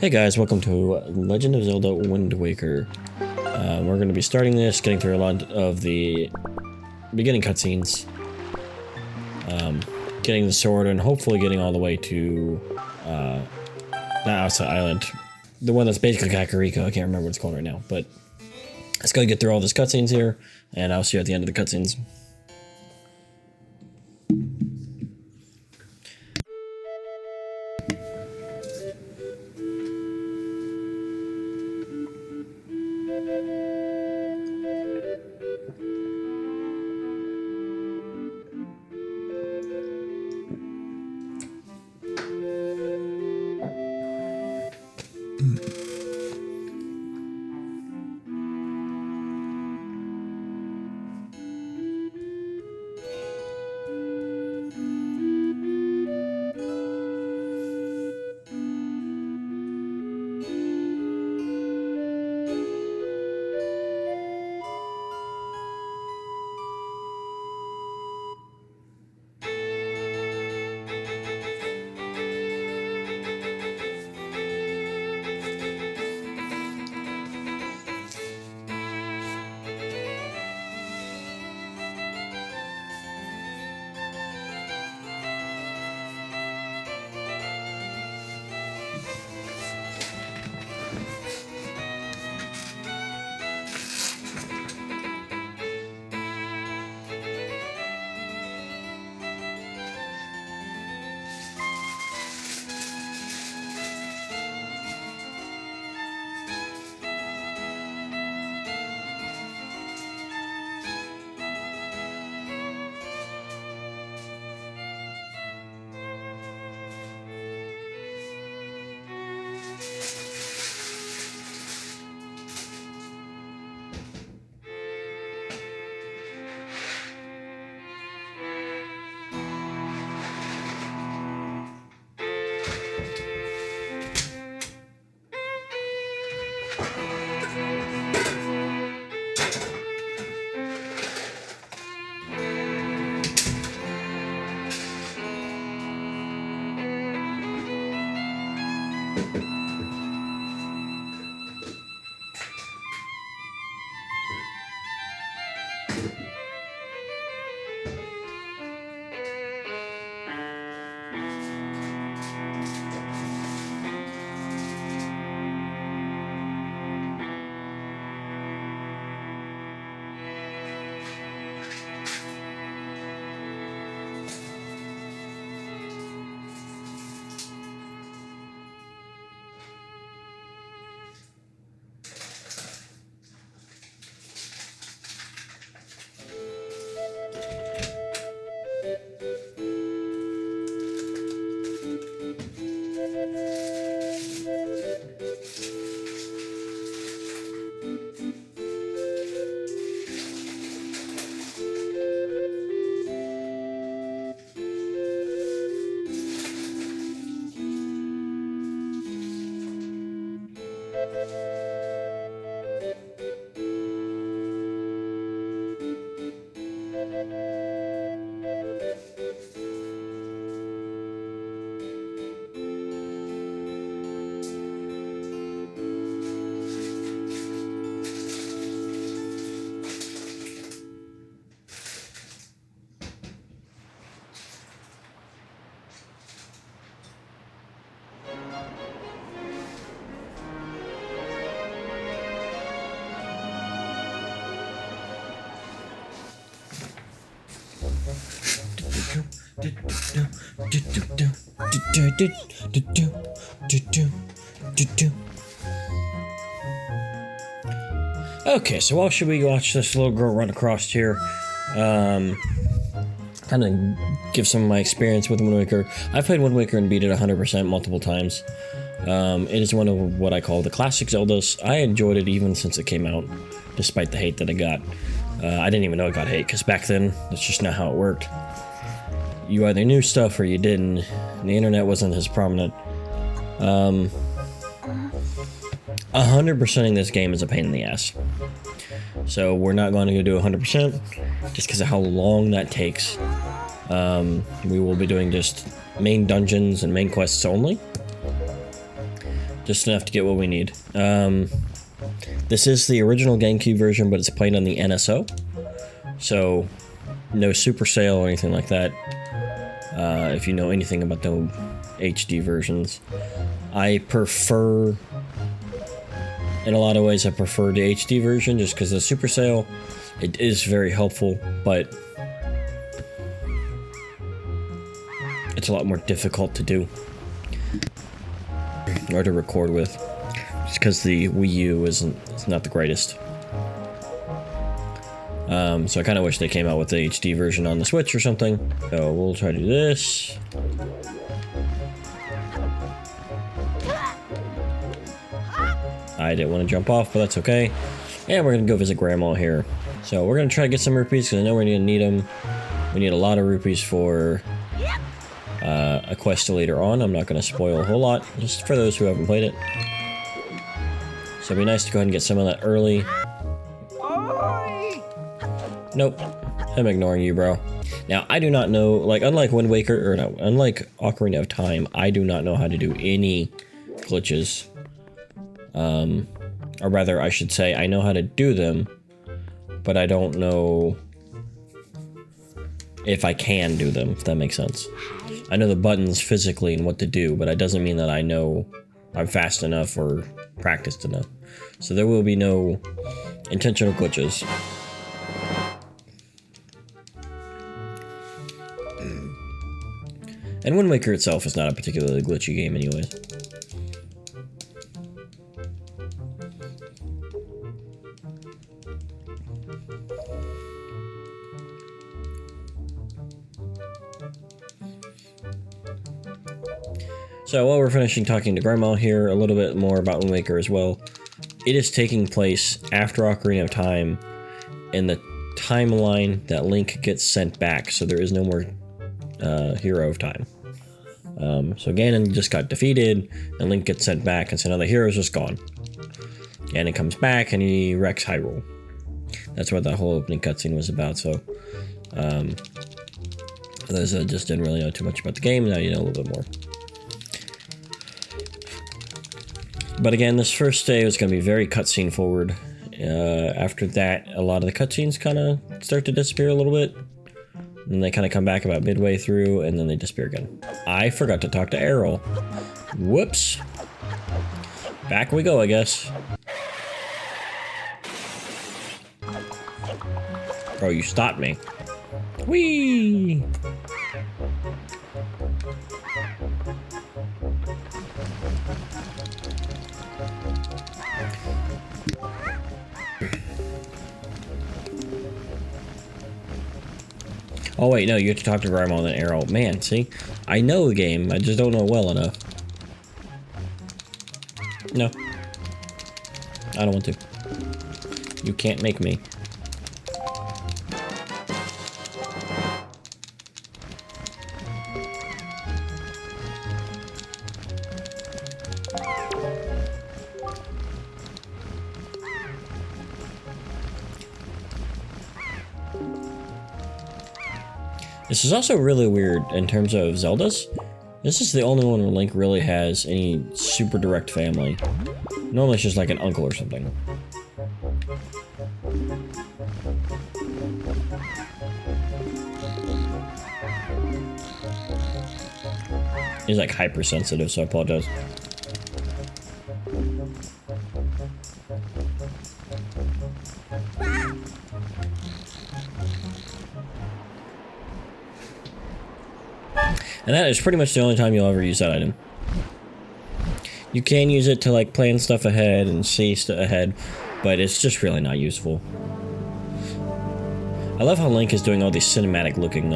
Hey guys, welcome to Legend of Zelda Wind Waker. We're going to be starting this, getting through a lot of the beginning cutscenes, getting the sword, and hopefully getting all the way to, not outside island, the one that's basically Kakariko. I can't remember what it's called right now, but let's go get through all these cutscenes here, and I'll see you at the end of the cutscenes. Okay, so while should we watch this little girl run across here? Kind of give some of my experience with Wind Waker. I've played Wind Waker and beat it 100% multiple times. It is one of what I call the classic Zeldas. I enjoyed it even since it came out, despite the hate that it got. I didn't even know it got hate, because back then, that's just not how it worked. You either knew stuff or you didn't. The internet wasn't as prominent. 100%ing this game is a pain in the ass. So we're not going to do 100% just because of how long that takes. We will be doing just main dungeons and main quests only. Just enough to get what we need. This is the original GameCube version, but it's played on the NSO. So, no Super Sale or anything like that. If you know anything about the HD versions. I prefer... In a lot of ways, I prefer the HD version just because the Super Sale, it is very helpful, but it's a lot more difficult to do or to record with, just because the Wii U is not the greatest. So I kind of wish they came out with the HD version on the Switch or something. So we'll try to do this. I didn't want to jump off, but that's okay. And we're going to go visit Grandma here. So we're going to try to get some rupees, because I know we're going to need them. We need a lot of rupees for a quest later on. I'm not going to spoil a whole lot, just for those who haven't played it. So it'd be nice to go ahead and get some of that early. Nope. I'm ignoring you, bro. Now, I do not know, like, unlike Wind Waker, or no, unlike Ocarina of Time, I do not know how to do any glitches. Or rather, I should say, I know how to do them, but I don't know if I can do them, if that makes sense. I know the buttons physically and what to do, but it doesn't mean that I know I'm fast enough or practiced enough. So there will be no intentional glitches. And Wind Waker itself is not a particularly glitchy game anyways. So while we're finishing talking to Grandma here, a little bit more about Wind Waker as well. It is taking place after Ocarina of Time in the timeline that Link gets sent back, so there is no more Hero of Time. So Ganon just got defeated, and Link gets sent back, and so now the hero's just gone. Ganon comes back, and he wrecks Hyrule. That's what that whole opening cutscene was about, so... those that just didn't really know too much about the game, now you know a little bit more. But again, this first day was going to be very cutscene forward. After that, a lot of the cutscenes kind of start to disappear a little bit. And they kind of come back about midway through, and then they disappear again. I forgot to talk to Errol. Whoops. Back we go, I guess. Oh, you stopped me. Whee! Oh wait, no, you have to talk to Grandma and then Errol. Man, see? I know the game, I just don't know it well enough. No. I don't want to. You can't make me. This is also really weird in terms of Zeldas. This is the only one where Link really has any super direct family. Normally it's just like an uncle or something. He's like hypersensitive, so I apologize. And that is pretty much the only time you'll ever use that item. You can use it to like plan stuff ahead and see stuff ahead, but it's just really not useful. I love how Link is doing all these cinematic looking,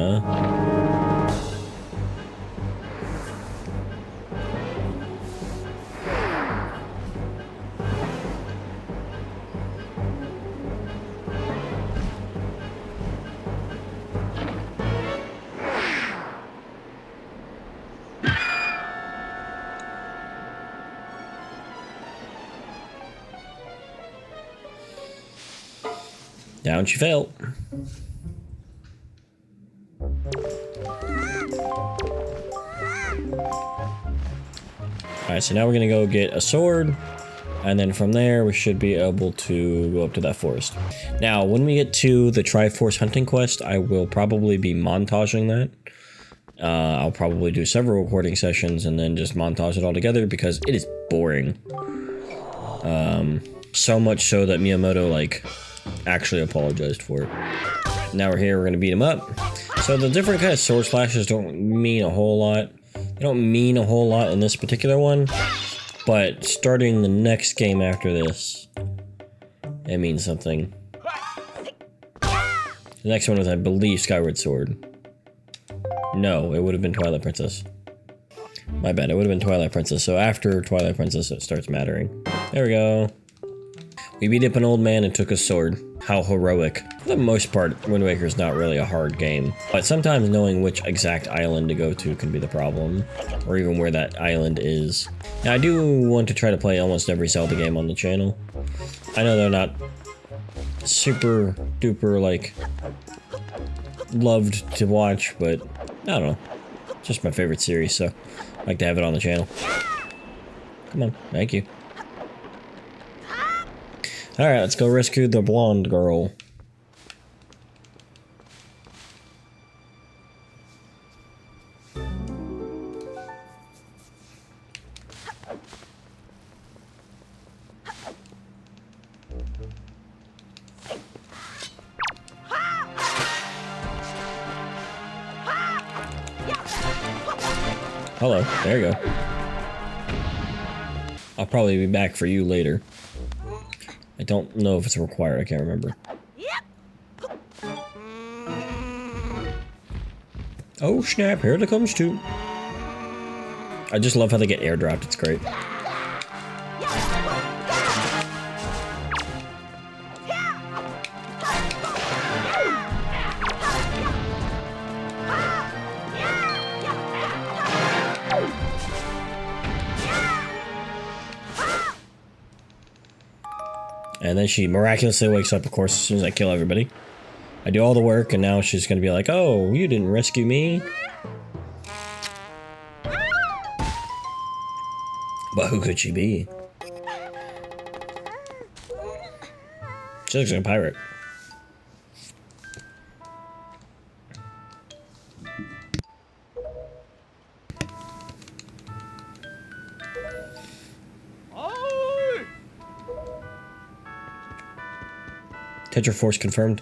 Down she fell. Alright, so now we're gonna go get a sword, and then from there we should be able to go up to that forest. Now, when we get to the Triforce hunting quest, I will probably be montaging that. I'll probably do several recording sessions and then just montage it all together because it is boring. So much so that Miyamoto, like, actually apologized for it. Now we're here, we're gonna beat him up. So the different kind of sword slashes don't mean a whole lot. They don't mean a whole lot in this particular one, but starting the next game after this, it means something. The next one was, I believe, Skyward Sword. No, it would have been Twilight Princess. My bad, it would have been Twilight Princess. So after Twilight Princess, it starts mattering. There we go. We beat up an old man and took his sword. How heroic. For the most part, Wind Waker is not really a hard game, but sometimes knowing which exact island to go to can be the problem, or even where that island is. Now, I do want to try to play almost every Zelda game on the channel. I know they're not super duper, like, loved to watch, but I don't know. It's just my favorite series, so I like to have it on the channel. Come on, thank you. Alright, let's go rescue the blonde girl. Hello, there you go. I'll probably be back for you later. I don't know if it's required, I can't remember. Oh snap, here it comes too. I just love how they get airdropped, it's great. And then she miraculously wakes up, of course, as soon as I kill everybody. I do all the work, and now she's gonna be like, oh, you didn't rescue me. But who could she be? She looks like a pirate. Tetra Force confirmed.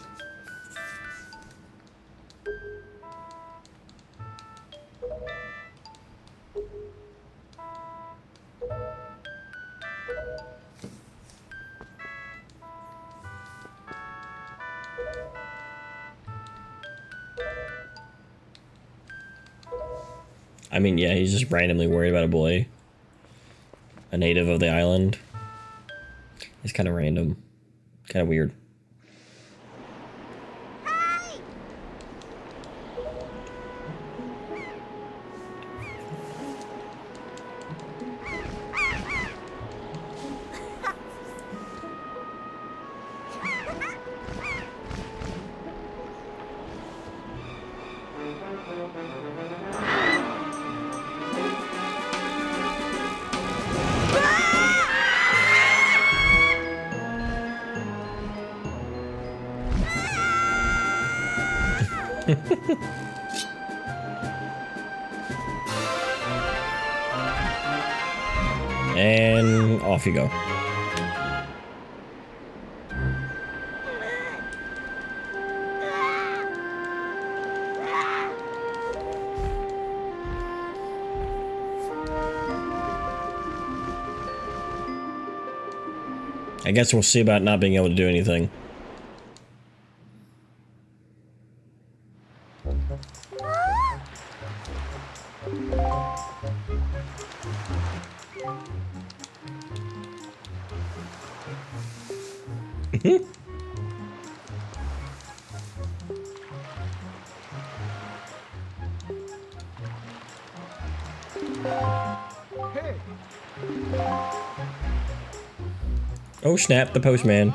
I mean, yeah, he's just randomly worried about a boy. A native of the island. It's kind of random. Kind of weird. And off you go. I guess we'll see about not being able to do anything. Oh snap, the postman.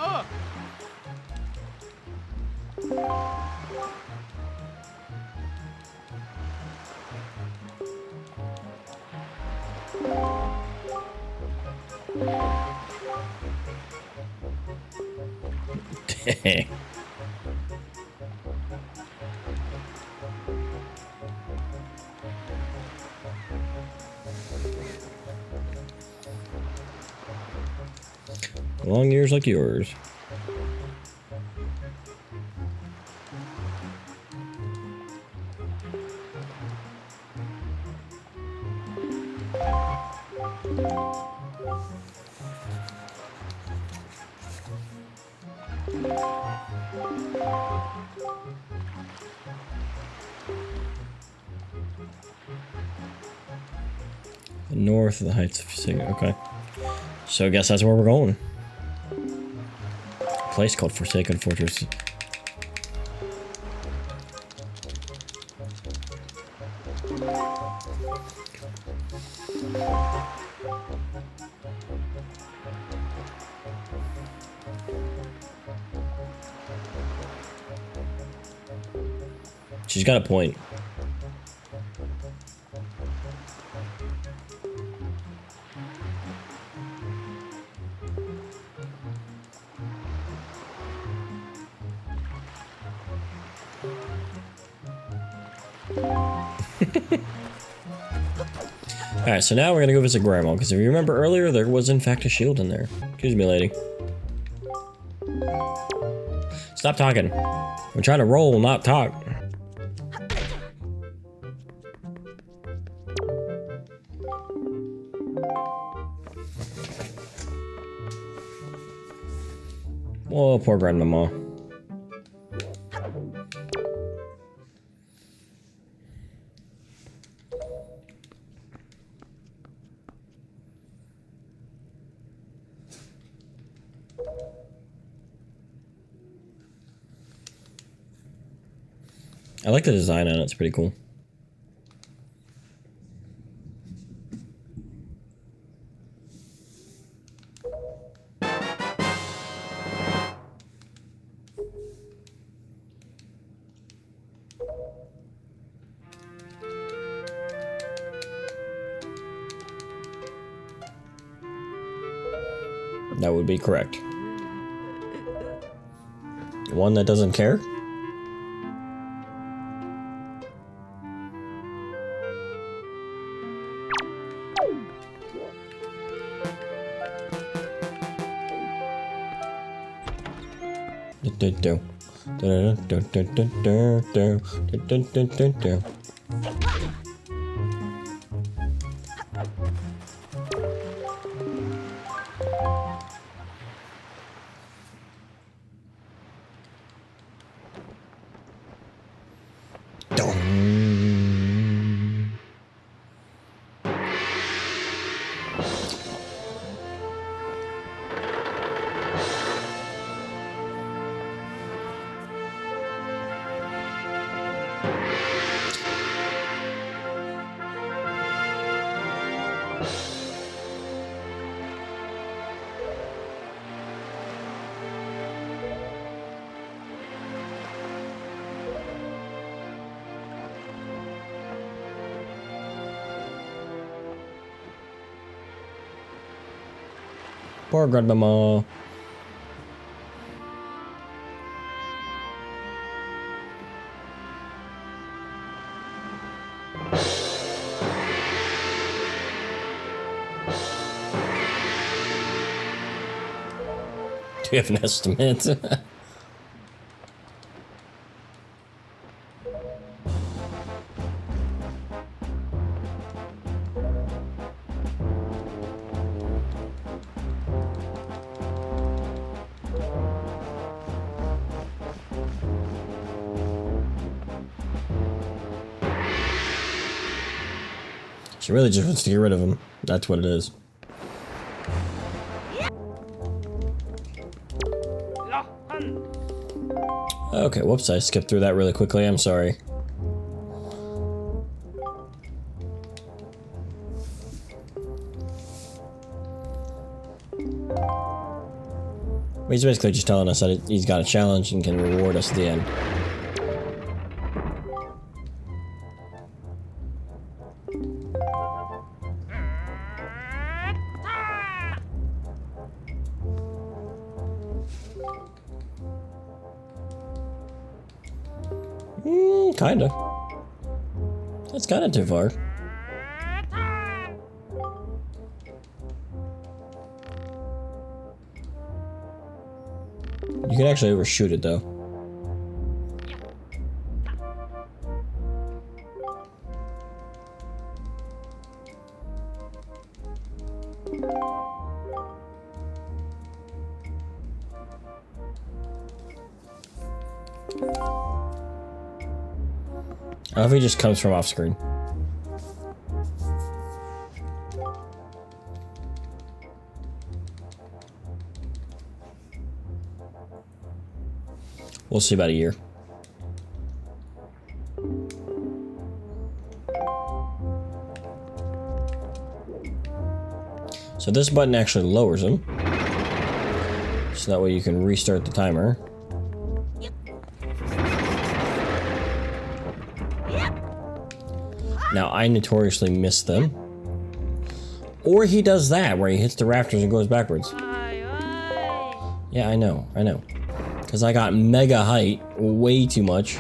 Long ears like yours. North of the Heights of Sig. Okay. So I guess that's where we're going. A place called Forsaken Fortress. She's got a point. Alright, so now we're gonna go visit Grandma, because if you remember earlier, there was in fact a shield in there. Excuse me, lady. Stop talking. I'm trying to roll, not talk. Oh, poor grandmama. I like the design on it, it's pretty cool. That would be correct. One that doesn't care? Poor grandmama. Do you have an estimate? She really just wants to get rid of him. That's what it is. Okay, whoops, I skipped through that really quickly, I'm sorry. He's basically just telling us that he's got a challenge and can reward us at the end. Kinda. That's kinda too far. You can actually overshoot it though. I hope he just comes from off screen. We'll see about a year. So this button actually lowers him. So that way you can restart the timer. Now, I notoriously miss them. Or he does that, where he hits the rafters and goes backwards. Yeah, I know. Because I got mega height way too much.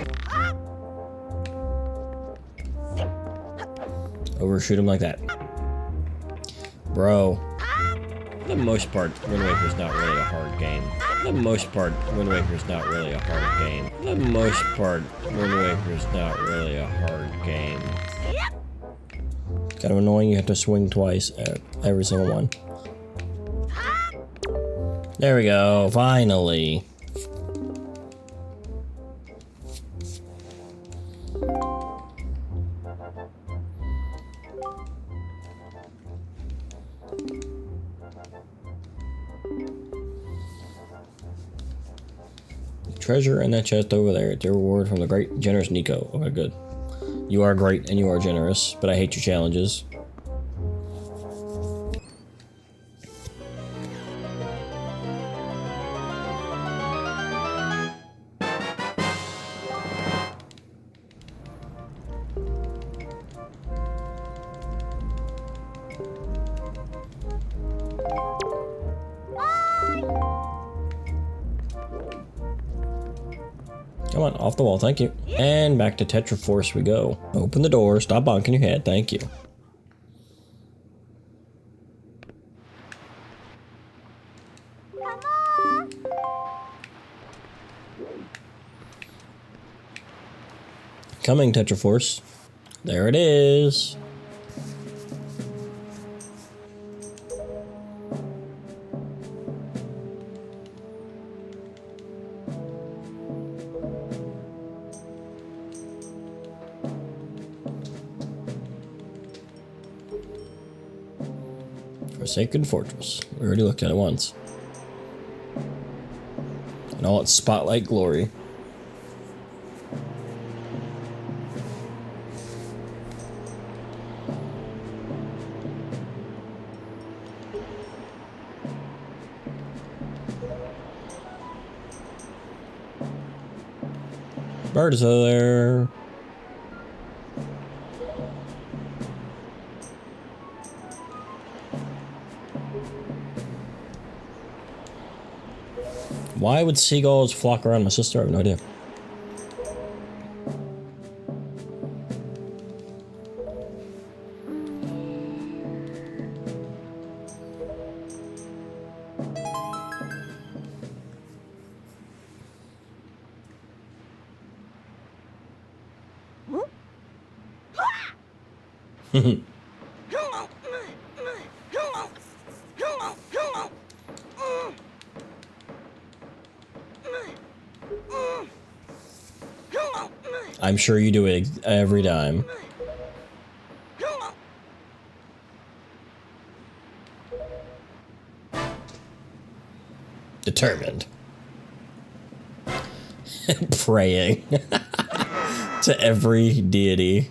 Overshoot him like that. Bro. For the most part, Wind Waker's not really a hard game. For the most part, Wind Waker's not really a hard game. For the most part, Wind Waker's not really a hard game. Kind of annoying, you have to swing twice at every single one. There we go, finally. Treasure in that chest over there. It's your reward from the great, generous Nico. Okay, good. You are great and you are generous, but I hate your challenges. Come on, off the wall, thank you. And back to Tetraforce we go. Open the door, stop bonking your head, thank you. Coming, Tetraforce. There it is. Forsaken Fortress. We already looked at it once. In all its spotlight glory. Birds are there. Why would seagulls flock around my sister? I have no idea. I'm sure you do it every time. Determined. Praying to every deity.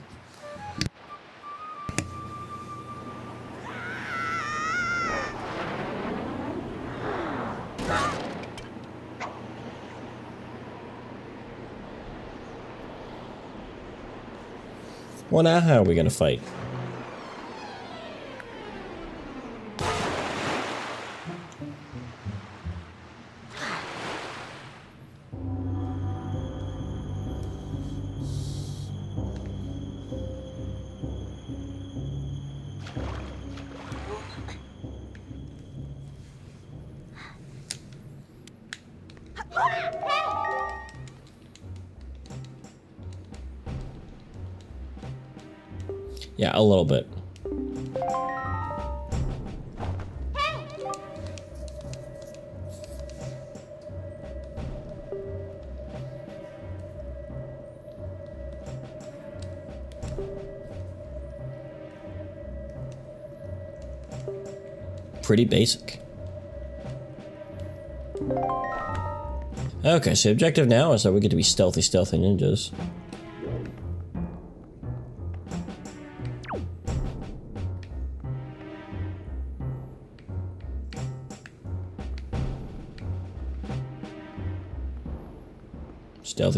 Well, now how are we gonna fight? Yeah, a little bit. Pretty basic. Okay, so the objective now is that we get to be stealthy ninjas.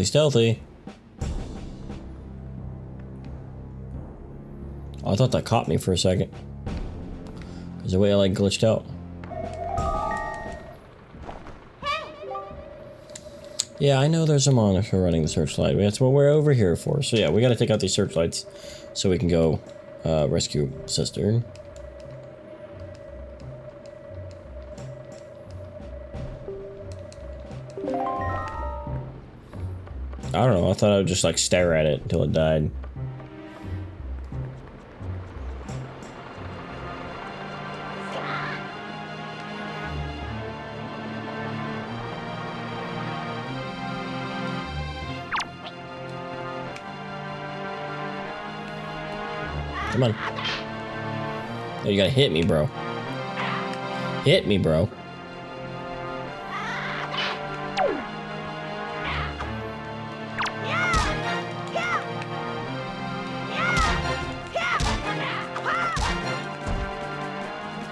Stealthy. Oh, I thought that caught me for a second. Because the way I like glitched out. Yeah, I know there's a monitor running the searchlight. That's what we're over here for. So yeah, we gotta take out these searchlights so we can go rescue Sister. I don't know, I thought I would just like stare at it until it died. Come on. Oh, you gotta hit me, bro. Hit me, bro.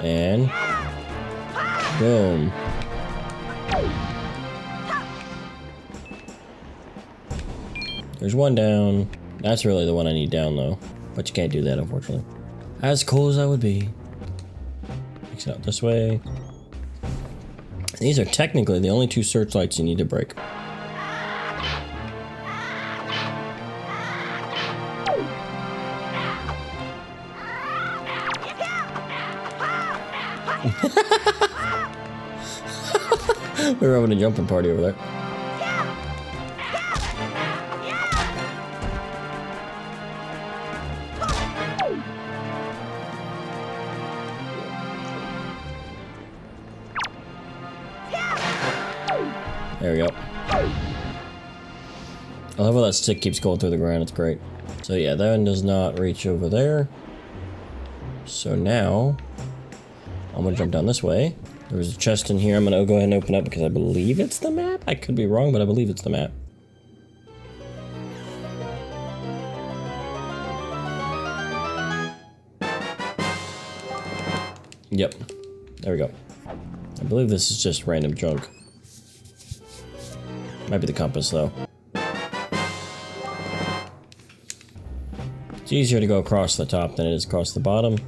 And boom. There's one down. That's really the one I need down though. But you can't do that, unfortunately. As cool as I would be. Exit out this way. These are technically the only two searchlights you need to break. We were having a jumping party over there. There we go. I love how that stick keeps going through the ground, it's great. So yeah, that one does not reach over there. So now, I'm gonna jump down this way. There's a chest in here I'm gonna go ahead and open up because I believe it's the map? I could be wrong, but I believe it's the map. Yep, there we go. I believe this is just random junk. Might be the compass though. It's easier to go across the top than it is across the bottom.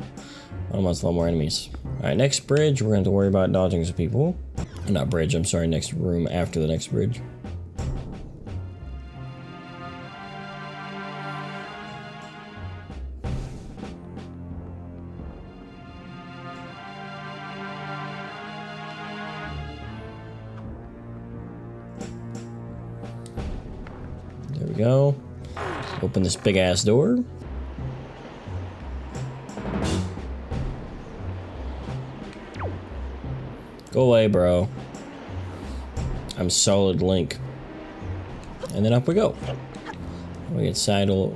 Almost a lot more enemies. Alright, next bridge, we're going to have to worry about dodging some people. Not bridge, I'm sorry, next room after the next bridge. There we go. Open this big ass door. Go away, bro. I'm solid Link. And then up we go. We get sidle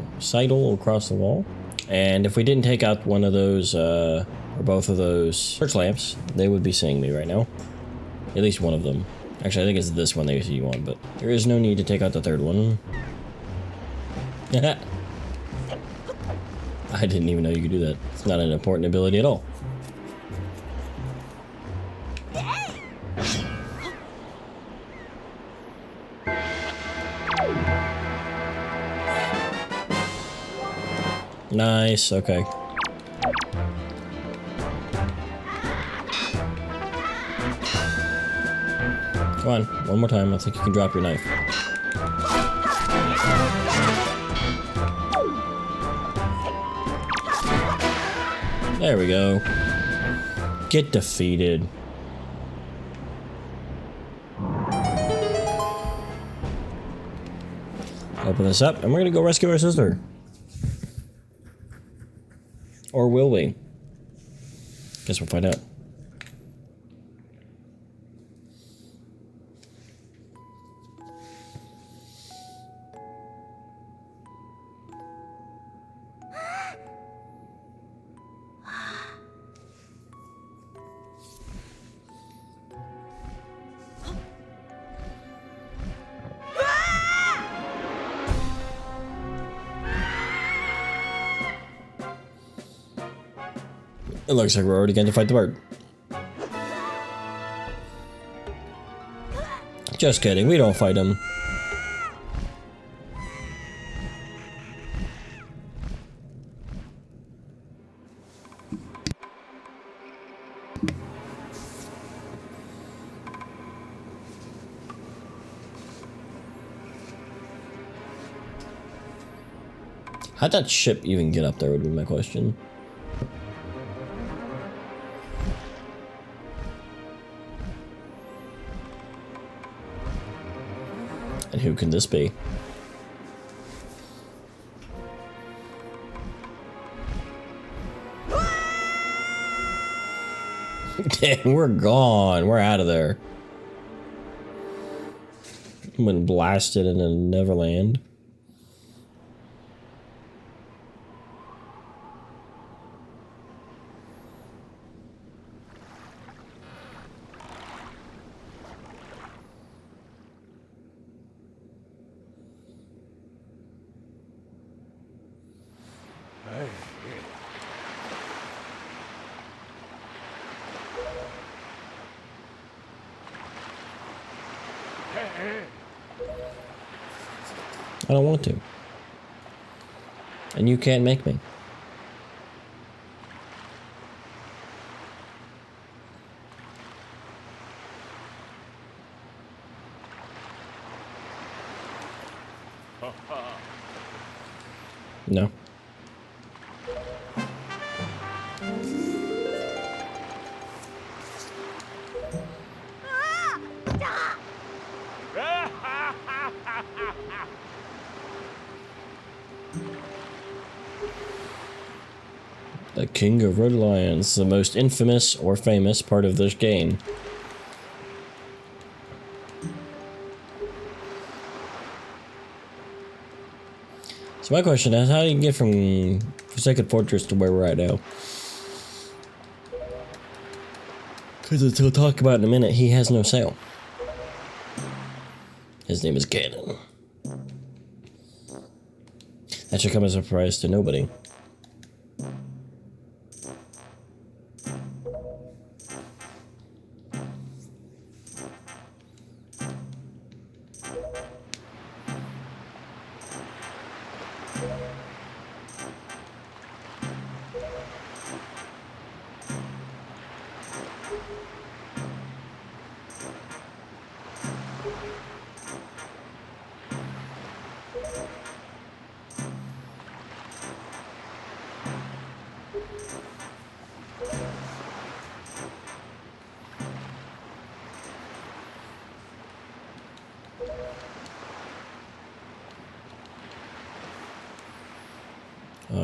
across the wall. And if we didn't take out one of those, or both of those search lamps, they would be seeing me right now. At least one of them. Actually, I think it's this one they see you on, but there is no need to take out the third one. I didn't even know you could do that. It's not an important ability at all. Nice, okay. Come on, one more time. I think you can drop your knife. There we go. Get defeated. Open this up, and we're gonna go rescue our sister. Or will we? Guess we'll find out. It looks like we're already going to fight the bird. Just kidding, we don't fight him. How'd that ship even get up there would be my question. And who can this be? Dang, we're gone. We're out of there. Been blasted into Neverland. I don't want to. And you can't make me. No. The King of Red Lions, the most infamous or famous part of this game. So my question is, how do you get from Forsaken Fortress to where we're at now? Because as we'll talk about in a minute, he has no sail. His name is Gannon. That should come as a surprise to nobody.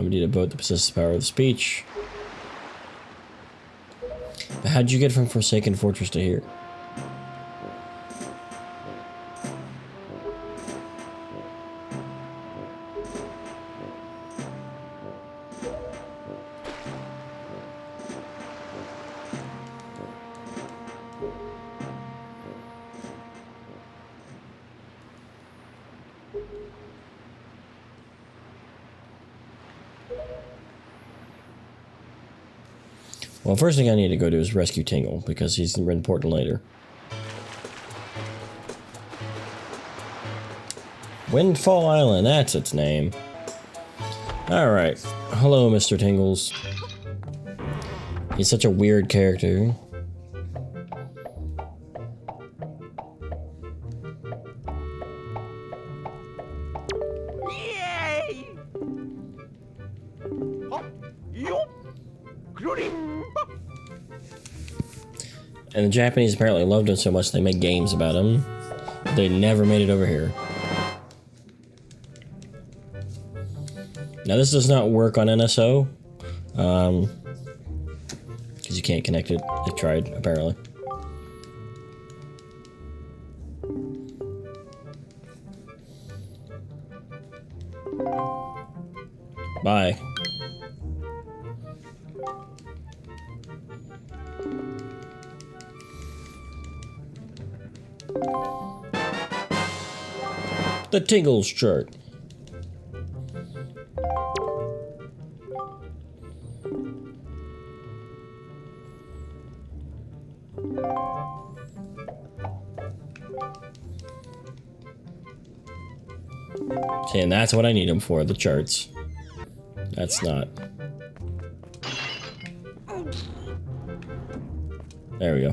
We need a boat that possesses the power of speech. But how'd you get from Forsaken Fortress to here? Well, first thing I need to go do is rescue Tingle, because he's important later. Windfall Island, that's its name. Alright. Hello, Mr. Tingles. He's such a weird character. And the Japanese apparently loved him so much they made games about him. They never made it over here. Now this does not work on NSO, because you can't connect it. I tried, apparently. Bye. The Tingles chart. See, and that's what I need them for, the charts. That's not. There we go.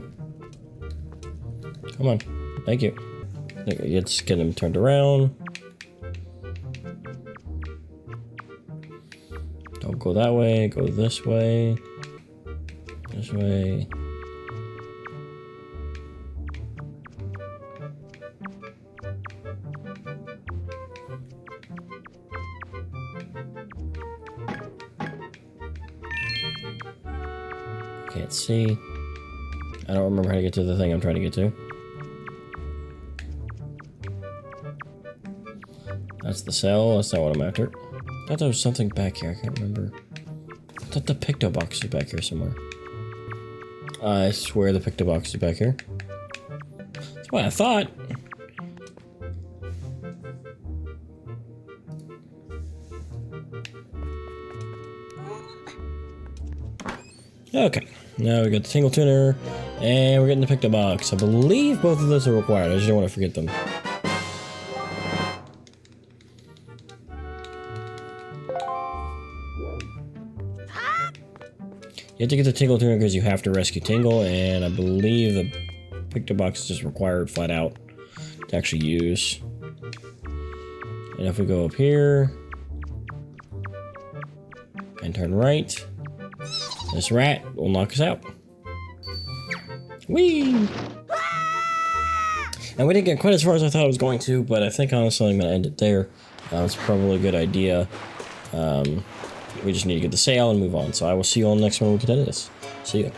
Come on. Thank you. Let's get him turned around. Don't go that way, go this way. This way. Can't see. I don't remember how to get to the thing I'm trying to get to. That's the cell. That's not what I'm after. I thought there was something back here. I can't remember. I thought the Picto Box was back here somewhere. I swear the Picto Box is back here. That's what I thought. Okay. Now we got the Tingle Tuner, and we're getting the Picto Box. I believe both of those are required. I just don't want to forget them. You have to get the Tingle Tuner because you have to rescue Tingle, and I believe the Picto Box is just required flat out to actually use. And if we go up here and turn right, this rat will knock us out. Whee! And we didn't get quite as far as I thought I was going to, but I think honestly I'm going to end it there. It's probably a good idea. We just need to get the sale and move on. So I will see you all next one we can edit this. See ya.